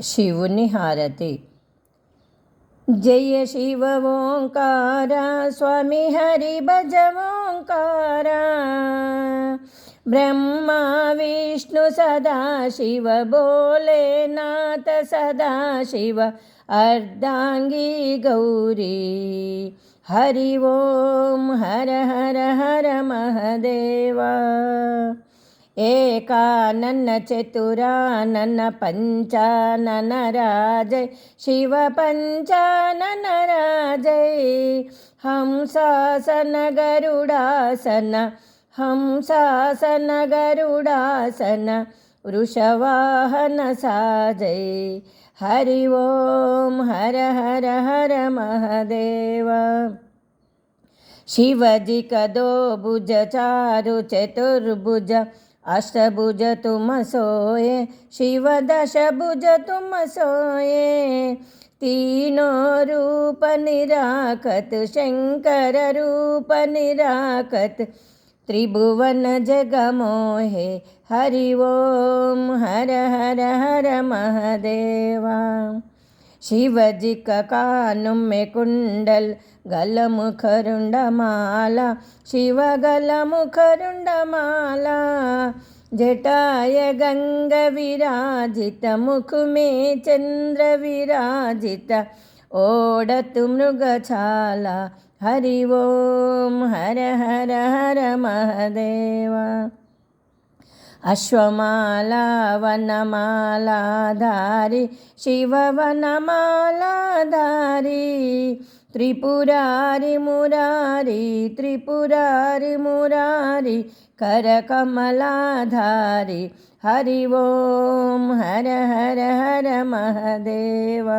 શિવની આરતી. જય શિવ ઓંકારા, સ્વામી હરિ ભજ ઓંકારા. બ્રહ્મા વિષ્ણુ સદા શિવ, બોલે નાથ સદા શિવ, અર્ધાંગી ગૌરી. હરિ ઓમ હર હર હર મહાદેવા. એકાનન ચતુરાનન પંચાનન રાજય, શિવ પંચાનન રાજય. હંસાસન ગરુડાસન, હંસાસન ગરુડાસન, વૃષવાહન સાજય. હરિ ઓમ હર હર હર મહાદેવા. शिवजी का दो भुज चारु चतुर्भुज, अष्टभुज तुम सोए, शिव दश भुज तुम सोए. तीनों रूप निराकत, शंकर रूप निराकत, त्रिभुवन जग मोहे. हरि ओम हर हर हर महादेवा. शिवजी का कान में कुंडल, गल मुख रुंड माला, शिव गल मुख रुंड माला. जटाय गंग विराजित, मुख में चंद्र विराजित, ओढ़त मृगछाला. हरि ओम हर हर हर महादेवा. अश्वमाला वनमाला धारी, शिव वनमाला धारी. त्रिपुरारि मुरारी, त्रिपुरारि मुरारी, कर कमलाधारी. हरि ओम हर हर हर महादेवा.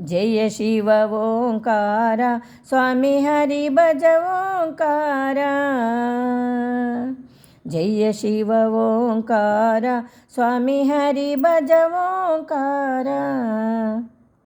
जय शिव ओंकारा, स्वामी हरि भज ओंकारा. जय शिव ओंकारा, स्वामी हरि भज ओंकारा.